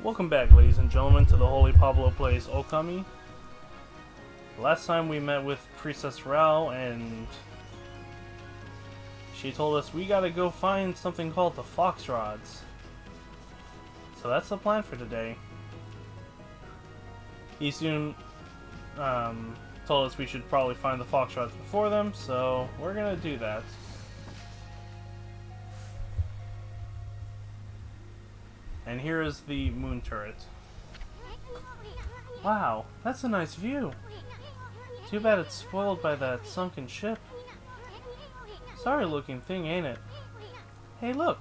Welcome back, ladies and gentlemen, to the Holy Pablo Plays Okami. Last time we met with Princess Rao, and she told us we gotta go find something called the Fox Rods. So that's the plan for today. He soon told us we should probably find the Fox Rods before them, so we're gonna do that. And here is the moon turret. Wow, that's a nice view. Too bad it's spoiled by that sunken ship. Sorry looking thing, ain't it? Hey, look!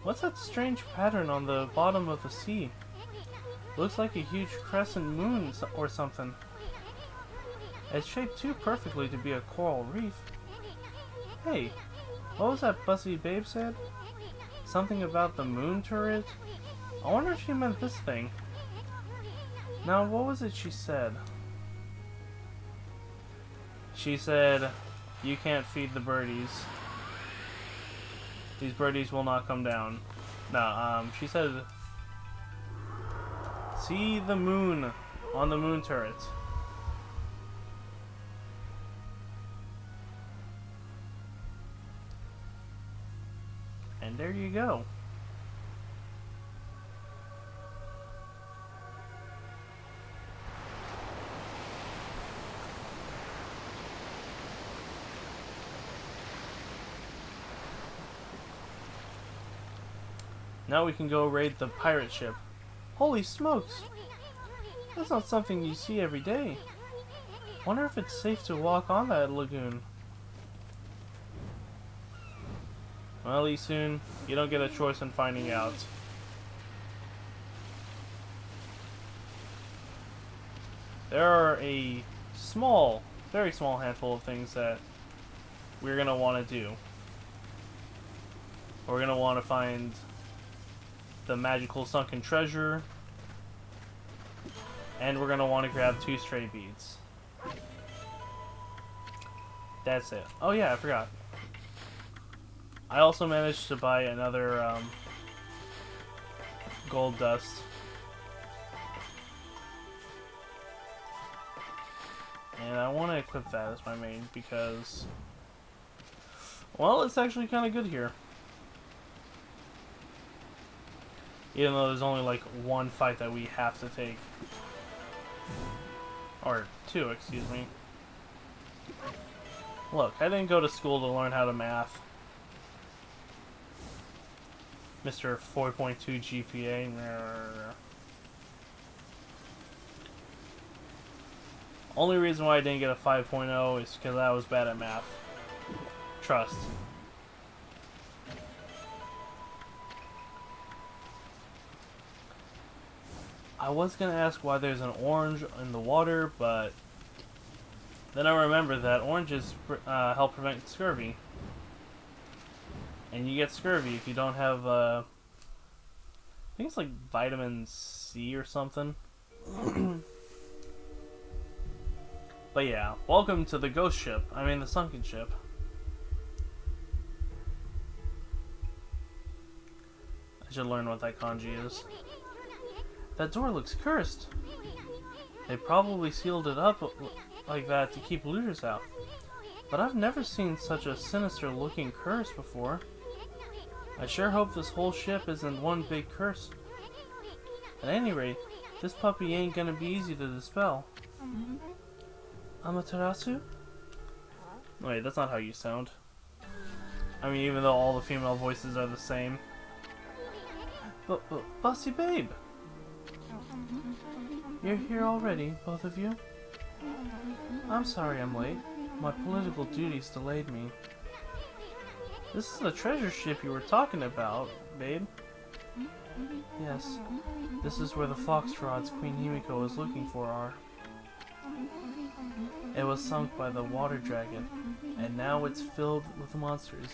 What's that strange pattern on the bottom of the sea? Looks like a huge crescent moon or something. It's shaped too perfectly to be a coral reef. Hey, what was that Bussy Babe said? Something about the moon turret? I wonder if she meant this thing. Now, what was it she said? She said, you can't feed the birdies. These birdies will not come down. No, she said, see the moon on the moon turret. And there you go. Now we can go raid the pirate ship. Holy smokes! That's not something you see every day. Wonder if it's safe to walk on that lagoon. Well, Lee soon, you don't get a choice in finding out. There are a small, very small handful of things that we're going to want to do. We're going to want to find the magical sunken treasure, and we're going to want to grab 2 stray beads. That's it. Oh yeah, I forgot. I also managed to buy another gold dust. And I want to equip that as my main because, well, it's actually kind of good here. Even though there's only like 1 fight that we have to take. Or 2, excuse me. Look, I didn't go to school to learn how to math. Mr. 4.2 GPA. Only reason why I didn't get a 5.0 is because I was bad at math. Trust. I was gonna ask why there's an orange in the water, but then I remembered that oranges help prevent scurvy. And you get scurvy if you don't have, I think it's like vitamin C or something. But yeah, welcome to the ghost ship. I mean the sunken ship. I should learn what that kanji is. That door looks cursed. They probably sealed it up like that to keep looters out. But I've never seen such a sinister looking curse before. I sure hope this whole ship isn't one big curse. At any rate, this puppy ain't gonna be easy to dispel. Amaterasu? Wait, that's not how you sound. I mean, even though all the female voices are the same. But Bossy Babe! You're here already, both of you? I'm sorry I'm late. My political duties delayed me. This is the treasure ship you were talking about, babe. Yes, this is where the fox rods Queen Himiko was looking for are. It was sunk by the water dragon, and now it's filled with monsters.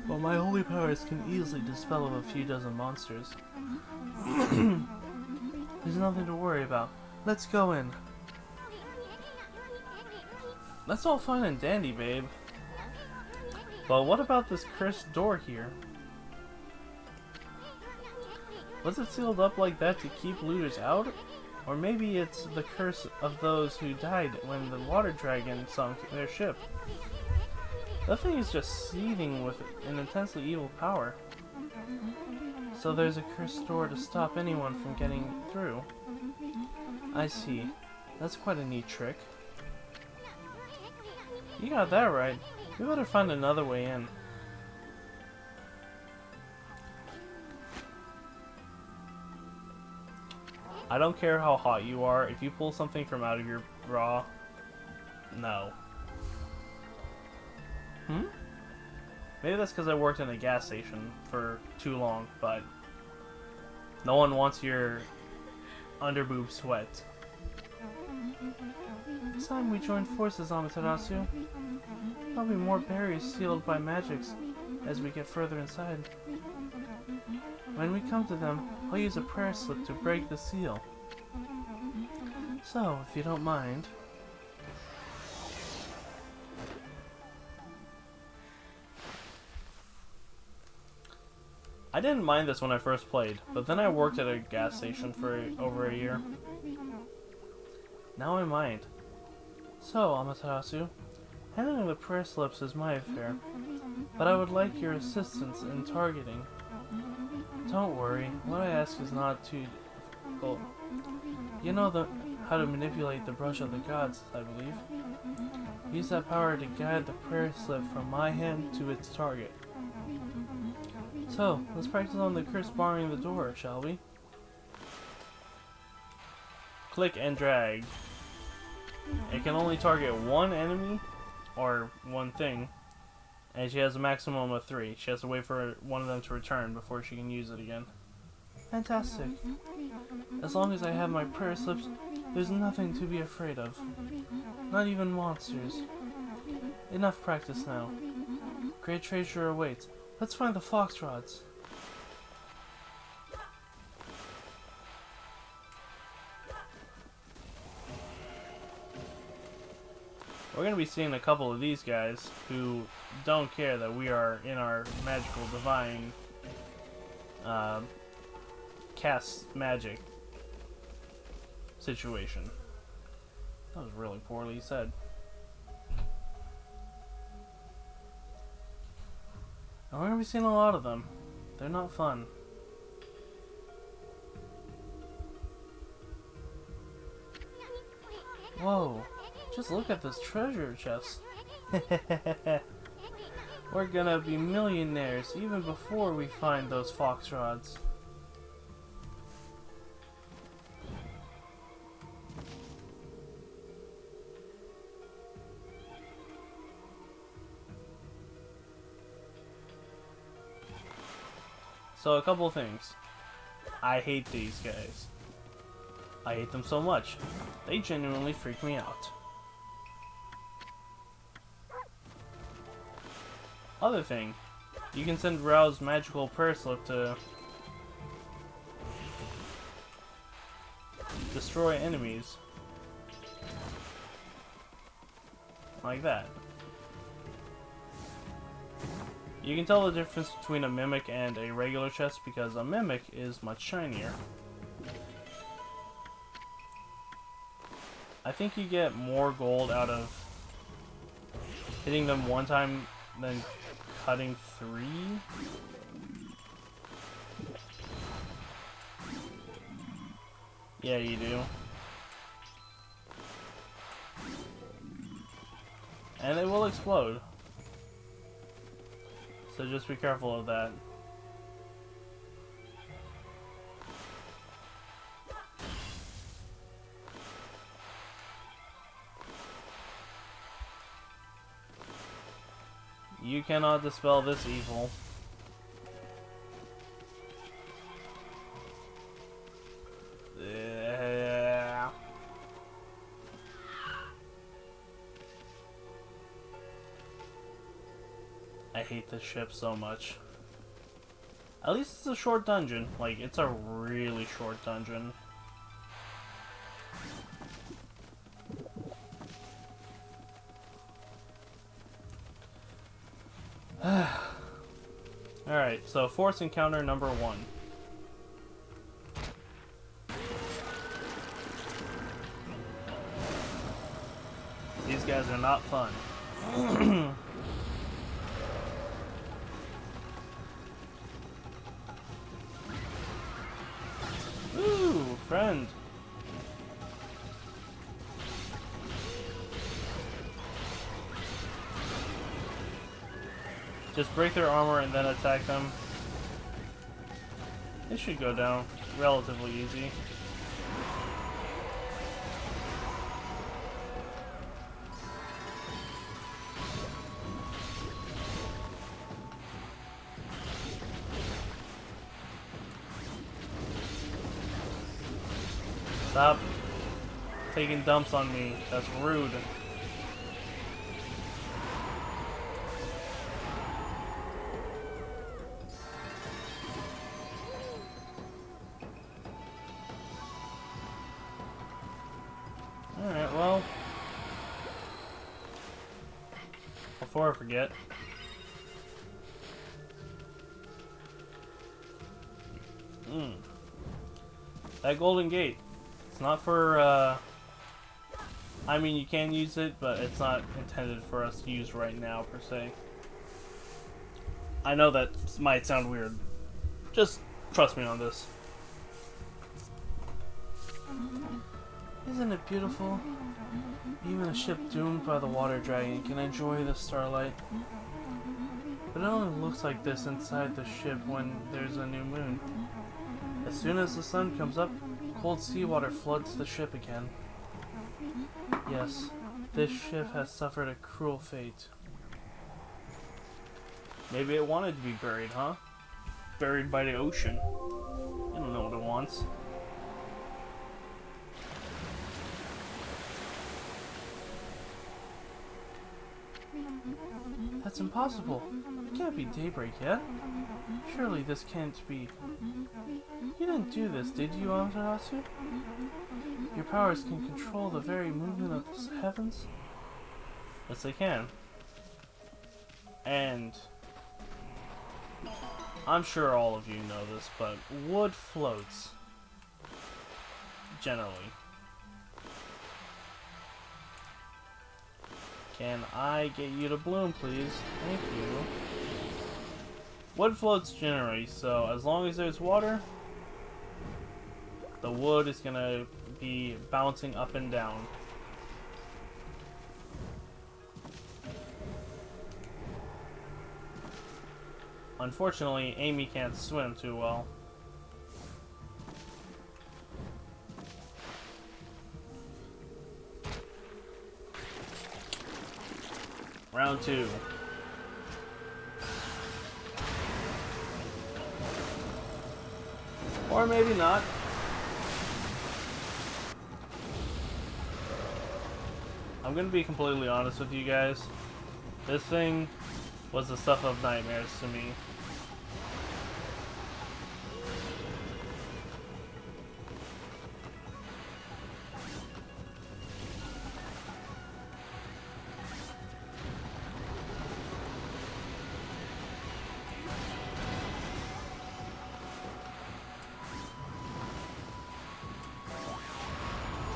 But my holy powers can easily dispel of a few dozen monsters. There's nothing to worry about. Let's go in. That's all fine and dandy, babe. But what about this cursed door here? Was it sealed up like that to keep looters out? Or maybe it's the curse of those who died when the water dragon sunk their ship. That thing is just seething with an intensely evil power. So there's a cursed door to stop anyone from getting through. I see. That's quite a neat trick. You got that right. We better find another way in. I don't care how hot you are, if you pull something from out of your bra, no. Maybe that's because I worked in a gas station for too long, but no one wants your underboob sweat. Next time we join forces, Amaterasu, there'll be more barriers sealed by magics as we get further inside. When we come to them, I'll use a prayer slip to break the seal. So, if you don't mind... I didn't mind this when I first played, but then I worked at a gas station for over a year. Now I mind. So, Amaterasu, handling the prayer slips is my affair, but I would like your assistance in targeting. Don't worry, what I ask is not too difficult. You know how to manipulate the brush of the gods, I believe. Use that power to guide the prayer slip from my hand to its target. So, let's practice on the curse barring the door, shall we? Click and drag. It can only target one enemy, or one thing, and she has a maximum of 3. She has to wait for one of them to return before she can use it again. Fantastic. As long as I have my prayer slips, there's nothing to be afraid of. Not even monsters. Enough practice now. Great treasure awaits. Let's find the foxrods. We're going to be seeing a couple of these guys who don't care that we are in our magical divine cast magic situation. That was really poorly said. And we're going to be seeing a lot of them. They're not fun. Whoa. Just look at this treasure chest. We're gonna be millionaires even before we find those foxrods. So a couple of things. I hate these guys. I hate them so much. They genuinely freak me out. Other thing, you can send Rao's magical prayer slip to destroy enemies. Like that. You can tell the difference between a mimic and a regular chest because a mimic is much shinier. I think you get more gold out of hitting them one time than cutting 3. Yeah, you do. And they will explode. So just be careful of that. You cannot dispel this evil. I hate this ship so much. At least it's a short dungeon. Like, it's a really short dungeon. Alright, so force encounter number 1. not fun. Ooh, friend. Just break their armor and then attack them. It should go down relatively easy. Stop taking dumps on me. That's rude. Alright, well. Before I forget. That golden gate. It's not for, I mean, you can use it, but it's not intended for us to use right now, per se. I know that might sound weird. Just trust me on this. Isn't it beautiful? Even a ship doomed by the water dragon can enjoy the starlight. But it only looks like this inside the ship when there's a new moon. As soon as the sun comes up, cold seawater floods the ship again. Yes, this ship has suffered a cruel fate. Maybe it wanted to be buried, huh? Buried by the ocean. I don't know what it wants. That's impossible. It can't be daybreak yet. Surely this can't be... You didn't do this, did you, Amaterasu? Your powers can control the very movement of the heavens? Yes, they can. And... I'm sure all of you know this, but wood floats. Generally. Can I get you to bloom, please? Thank you. Wood floats generally, so as long as there's water, the wood is gonna be bouncing up and down. Unfortunately, Amy can't swim too well. Round 2. Or maybe not. I'm gonna be completely honest with you guys. This thing was the stuff of nightmares to me.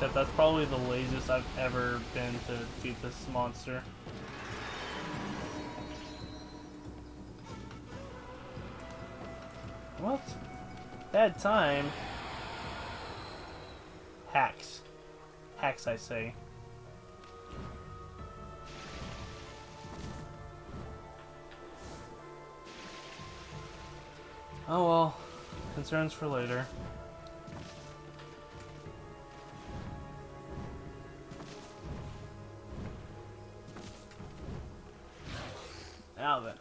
Except that's probably the laziest I've ever been to defeat this monster. What? Bad time? Hacks. Hacks, I say. Oh well. Concerns for later. Now then,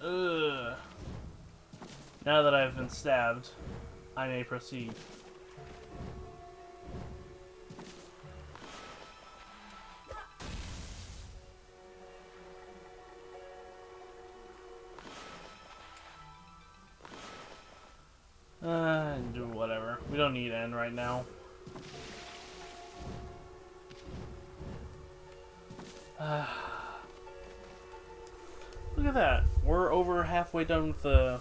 now that I've been stabbed, I may proceed. Do whatever. We don't need N right now. Look at that. We're over halfway done with the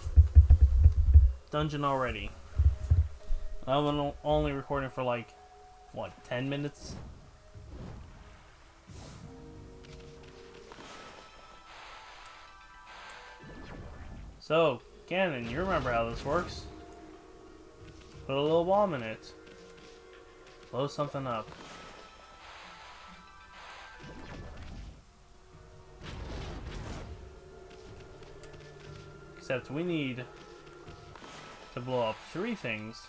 dungeon already. I'm only recording for like, what, 10 minutes? So, Ganon, you remember how this works. Put a little bomb in it. Blow something up. Except we need to blow up 3 things.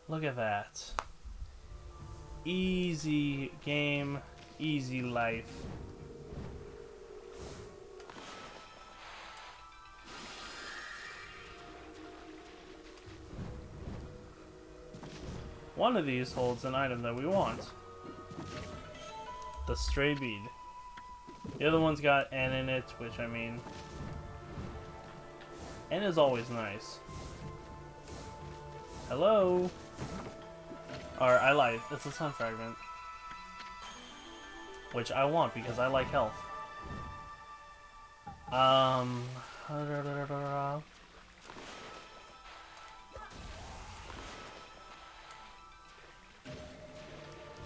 Look at that. Easy game, easy life. One of these holds an item that we want. The stray bead. The other one's got N in it, which I mean... N is always nice. Hello? Or, I lied. It's a sun fragment. Which I want because I like health.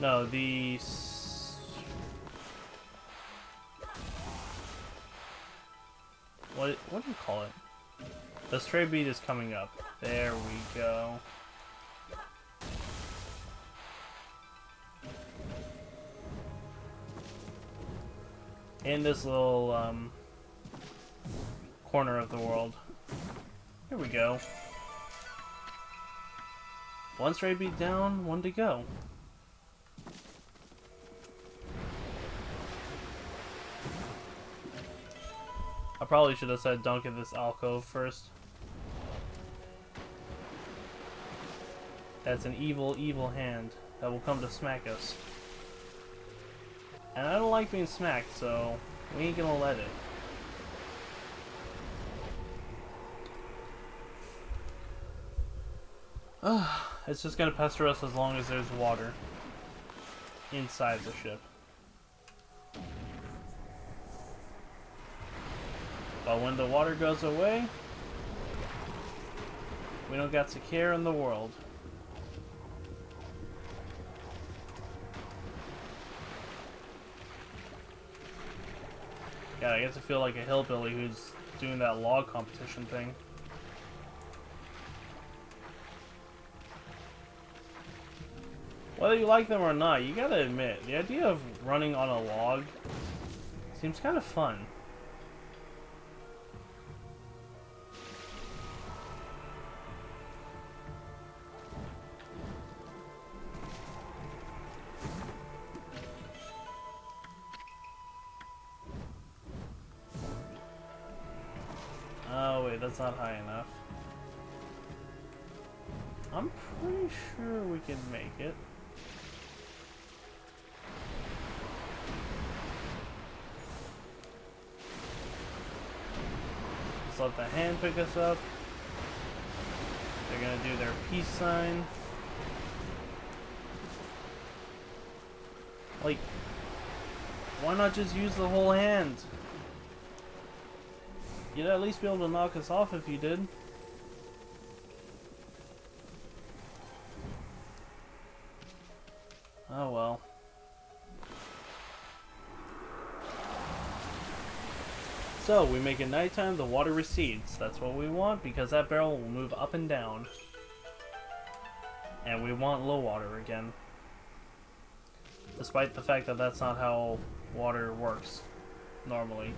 No, the... What do you call it? The stray bead is coming up. There we go. In this little corner of the world. Here we go. 1 stray bead down, 1 to go. I probably should have said don't get this alcove first. That's an evil, evil hand that will come to smack us. And I don't like being smacked, so we ain't gonna let it. It's just gonna pester us as long as there's water inside the ship. But when the water goes away, we don't got to care in the world. God, I get to feel like a hillbilly who's doing that log competition thing. Whether you like them or not, you gotta admit, the idea of running on a log seems kind of fun. Oh wait, that's not high enough. I'm pretty sure we can make it. Just let the hand pick us up. They're gonna do their peace sign. Like, why not just use the whole hand? You'd at least be able to knock us off if you did. Oh well. So, we make it nighttime, the water recedes. That's what we want, because that barrel will move up and down. And we want low water again. Despite the fact that that's not how water works normally.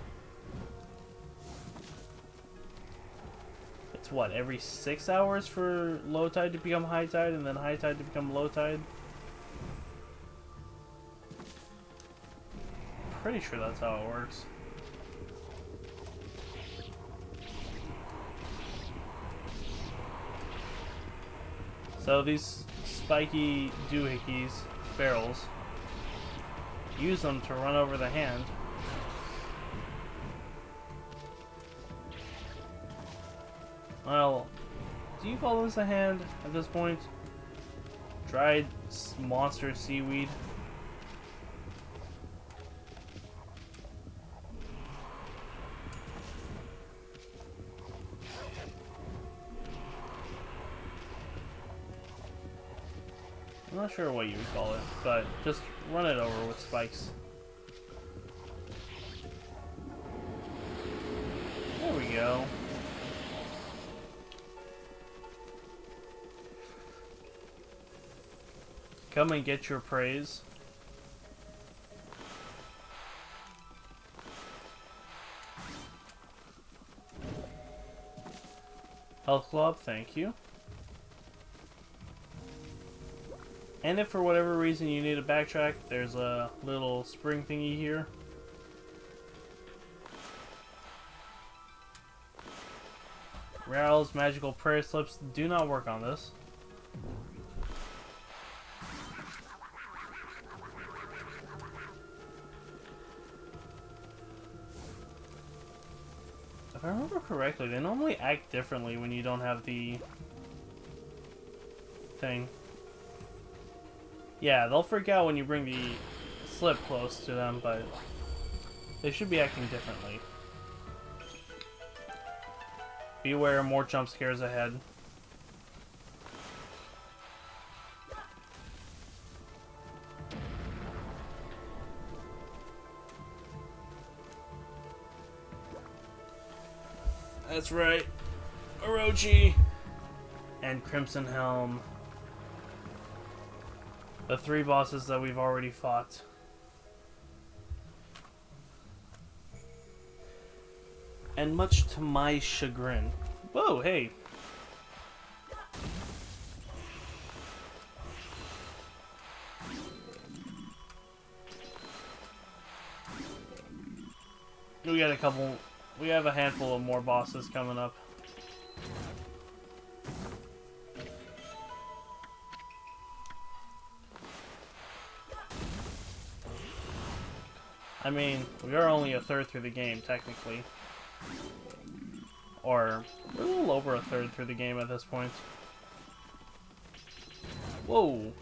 It's what, every 6 hours for low tide to become high tide, and then high tide to become low tide? Pretty sure that's how it works. So these spiky doohickeys, barrels, use them to run over the hand. Well, do you call this a hand at this point? Dried monster seaweed. I'm not sure what you would call it, but just run it over with spikes. There we go. Come and get your praise. Health Club, thank you. And if for whatever reason you need to backtrack, there's a little spring thingy here. Ral's magical prayer slips do not work on this. If I remember correctly, they normally act differently when you don't have the thing. Yeah, they'll freak out when you bring the slip close to them, but they should be acting differently. Beware, more jump scares ahead. That's right. Orochi and Crimson Helm. The three bosses that we've already fought. And much to my chagrin. Whoa, hey. We got a couple. We have a handful of more bosses coming up. I mean, we are only a third through the game, technically. Or, we're a little over a third through the game at this point. Whoa!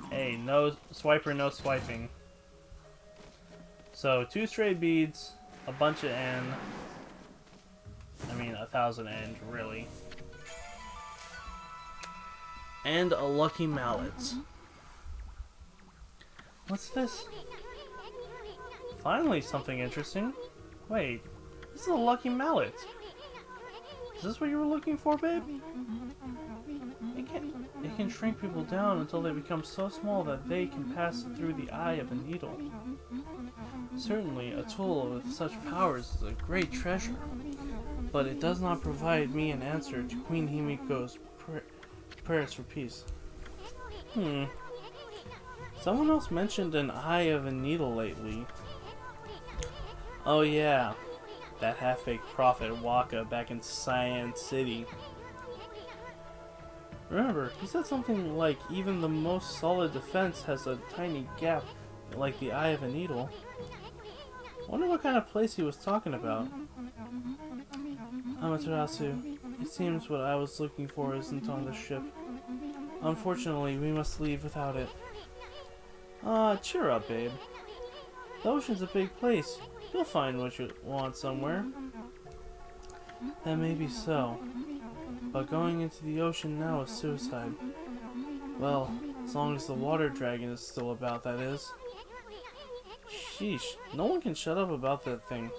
Hey, no swiper, no swiping. So, 2 stray beads, a bunch of N. I mean, 1,000 N, really. And a lucky mallet. What's this? Finally, something interesting. Wait, this is a lucky mallet. Is this what you were looking for, babe? It can shrink people down until they become so small that they can pass through the eye of a needle. Certainly, a tool with such powers is a great treasure, but it does not provide me an answer to Queen Himiko's prayers for peace. Someone else mentioned an eye of a needle lately. Oh yeah, that half-baked prophet Waka back in Cyan City. Remember, he said something like even the most solid defense has a tiny gap like the eye of a needle. Wonder what kind of place he was talking about. Amaterasu, it seems what I was looking for isn't on the ship. Unfortunately, we must leave without it. Cheer up, babe. The ocean's a big place. You'll find what you want somewhere. That may be so. But going into the ocean now is suicide. Well, as long as the water dragon is still about, that is. Sheesh, no one can shut up about that thing.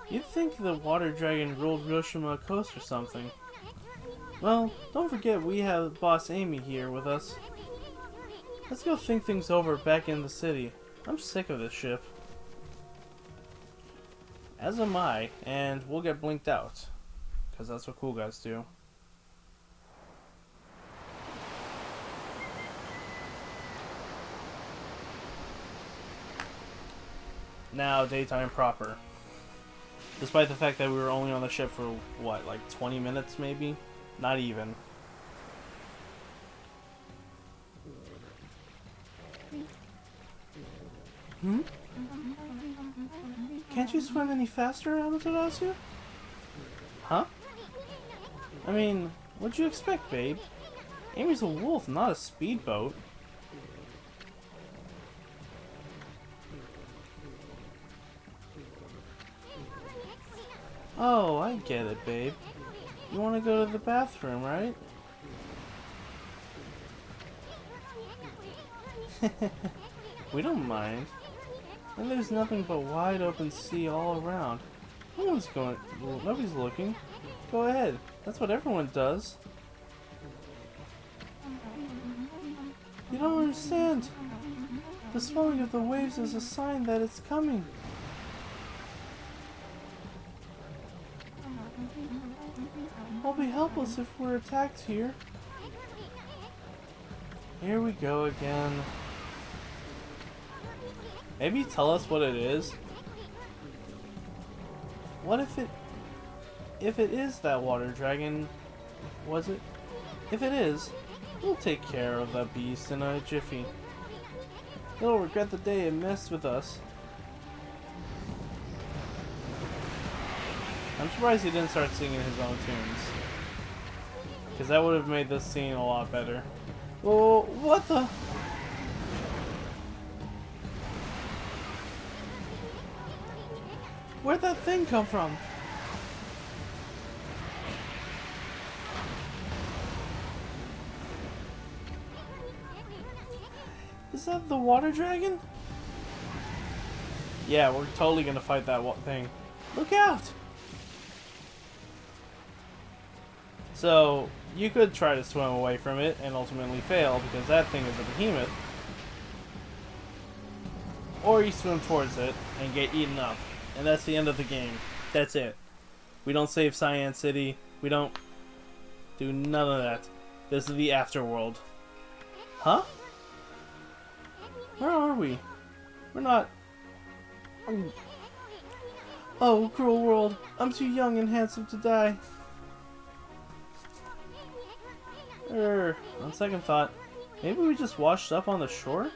You'd think the water dragon ruled Hiroshima Coast or something. Well, don't forget we have Boss Amy here with us. Let's go think things over back in the city. I'm sick of this ship. As am I, and we'll get blinked out. Because that's what cool guys do. Now, daytime proper. Despite the fact that we were only on the ship for, what, like 20 minutes maybe? Not even. Can't you swim any faster, Amaterasu? I mean, what'd you expect, babe? Amy's a wolf, not a speedboat. Oh, I get it, babe. You want to go to the bathroom, right? We don't mind. And there's nothing but wide open sea all around. Nobody's looking. Go ahead. That's what everyone does. You don't understand. The swelling of the waves is a sign that it's coming. I'll be helpless if we're attacked here. Here we go again. Maybe tell us what it is. What if it is that water dragon? Was it? If it is, we'll take care of that beast in a jiffy. He'll regret the day it messed with us. I'm surprised he didn't start singing his own tunes, because that would have made this scene a lot better. Oh, what the? Where'd that thing come from? Is that the water dragon? Yeah, we're totally gonna fight that thing. Look out! So, you could try to swim away from it and ultimately fail because that thing is a behemoth. Or you swim towards it and get eaten up. And that's the end of the game. That's it. We don't save Cyan City. We don't do none of that. This is the afterworld. Huh? Where are we? We're not... Oh, cruel world. I'm too young and handsome to die. On second thought, maybe we just washed up on the shore?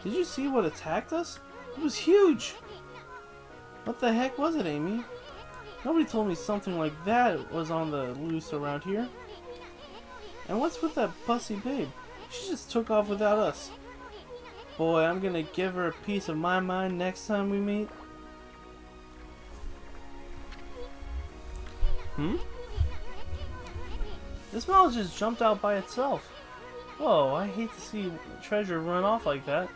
Did you see what attacked us? It was huge! What the heck was it, Amy? Nobody told me something like that was on the loose around here. And what's with that pussy babe? She just took off without us. Boy, I'm gonna give her a piece of my mind next time we meet. This mallet just jumped out by itself. Whoa, I hate to see treasure run off like that.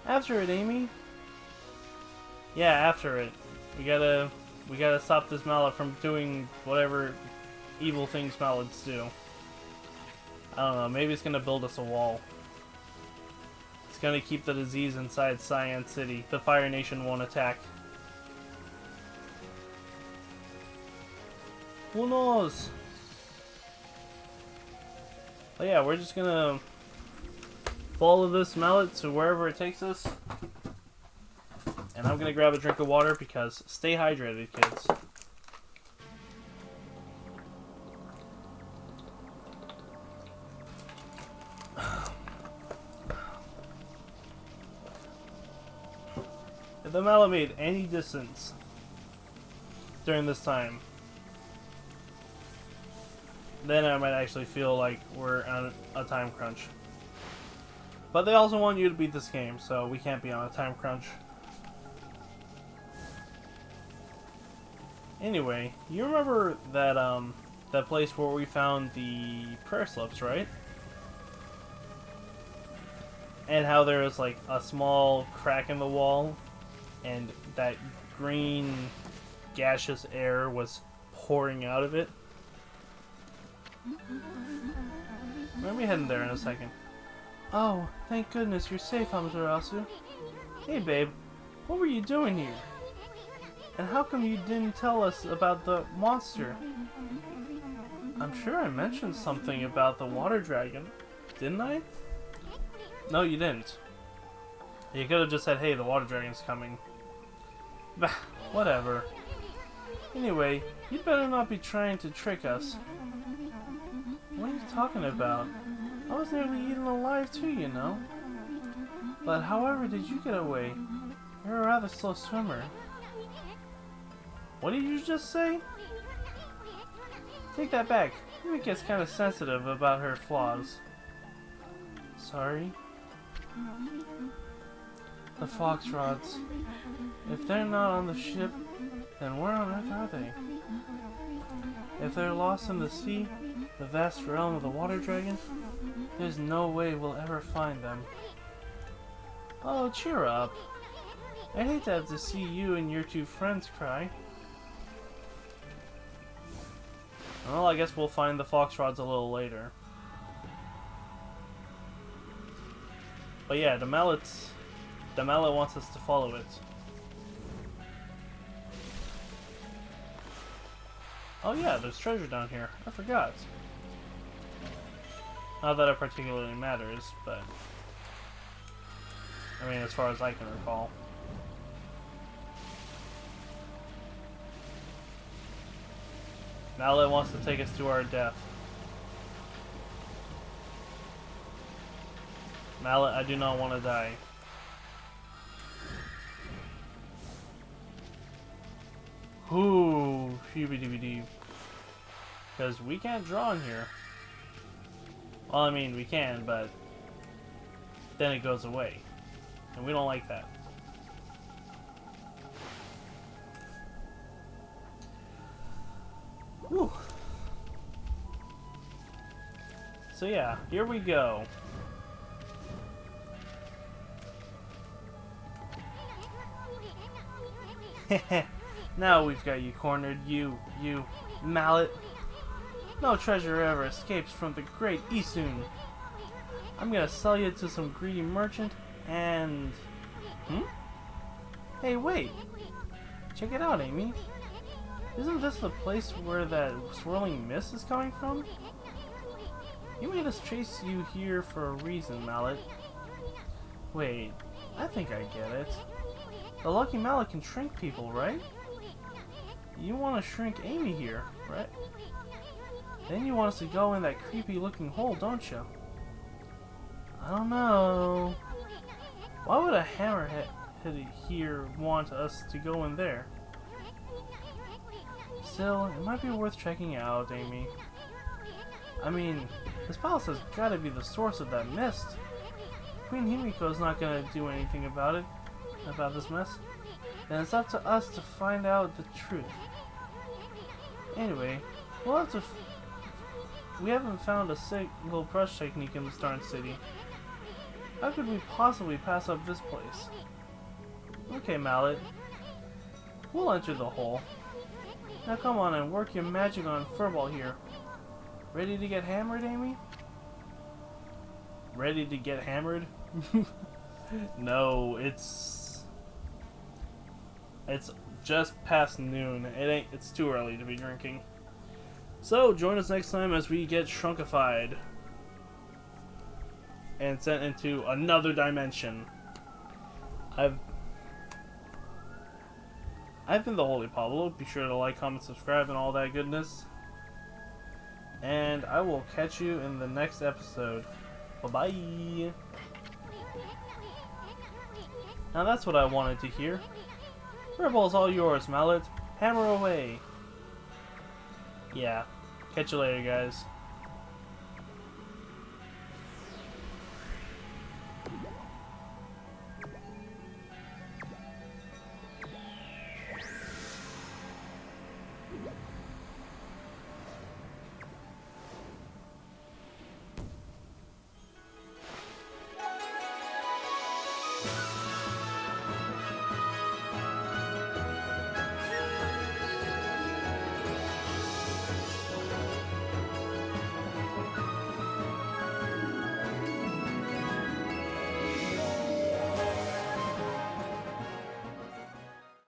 After it, Amy. Yeah, after it. We gotta stop this mallet from doing whatever evil things mallets do. I don't know, maybe it's gonna build us a wall. It's gonna keep the disease inside Cyan City. The Fire Nation won't attack. Who knows? But yeah, we're just gonna follow this mallet to wherever it takes us. And I'm gonna grab a drink of water because stay hydrated, kids. If the mallet made any distance during this time, then I might actually feel like we're on a time crunch. But they also want you to beat this game, so we can't be on a time crunch. Anyway, you remember that that place where we found the prayer slips, right? And how there was like a small crack in the wall, and that green gaseous air was pouring out of it? We're gonna be heading there in a second. Oh, thank goodness you're safe, Amaterasu. Hey babe, what were you doing here? And how come you didn't tell us about the monster? I'm sure I mentioned something about the water dragon, didn't I? No, you didn't. You could have just said, hey, the water dragon's coming. Bah, whatever. Anyway, you'd better not be trying to trick us. What are you talking about? I was nearly eaten alive too, you know. But however did you get away? You're a rather slow swimmer. What did you just say? Take that back. Amy gets kind of sensitive about her flaws. Sorry? The fox rods. If they're not on the ship, then where on earth are they? If they're lost in the sea, the vast realm of the water dragon, there's no way we'll ever find them. Oh, cheer up. I'd hate to have to see you and your two friends cry. Well, I guess we'll find the fox rods a little later. But yeah, the mallet wants us to follow it. Oh yeah, there's treasure down here. I forgot. Not that it particularly matters, but I mean, as far as I can recall. Mallet wants to take us to our death. Mallet, I do not want to die. Ooh, shooby-dooby-doo. Because we can't draw in here. Well, I mean, we can, but then it goes away. And we don't like that. Whew. So yeah, here we go. Now we've got you cornered, you mallet. No treasure ever escapes from the great Isun. I'm gonna sell you to some greedy merchant and... Hey, wait! Check it out, Amy. Isn't this the place where that swirling mist is coming from? You made us chase you here for a reason, Mallet. Wait, I think I get it. The lucky Mallet can shrink people, right? You want to shrink Amy here, right? Then you want us to go in that creepy looking hole, don't you? I don't know. Why would a hammerhead here want us to go in there? Still, it might be worth checking out, Amy. I mean, this palace has got to be the source of that mist. Queen Himiko's not going to do anything about this mess. Then it's up to us to find out the truth. Anyway, we'll have to... We haven't found a single brush technique in this darn city. How could we possibly pass up this place? Okay, Mallet. We'll enter the hole. Now come on and work your magic on Furball here. Ready to get hammered, Amy? Ready to get hammered? No, it's just past noon. It's too early to be drinking. So join us next time as we get shrunkified and sent into another dimension. I've been the Holy Pablo. Be sure to like, comment, subscribe, and all that goodness. And I will catch you in the next episode. Bye-bye. Now that's what I wanted to hear. Furball's all yours, Mallet. Hammer away. Yeah. Catch you later, guys. You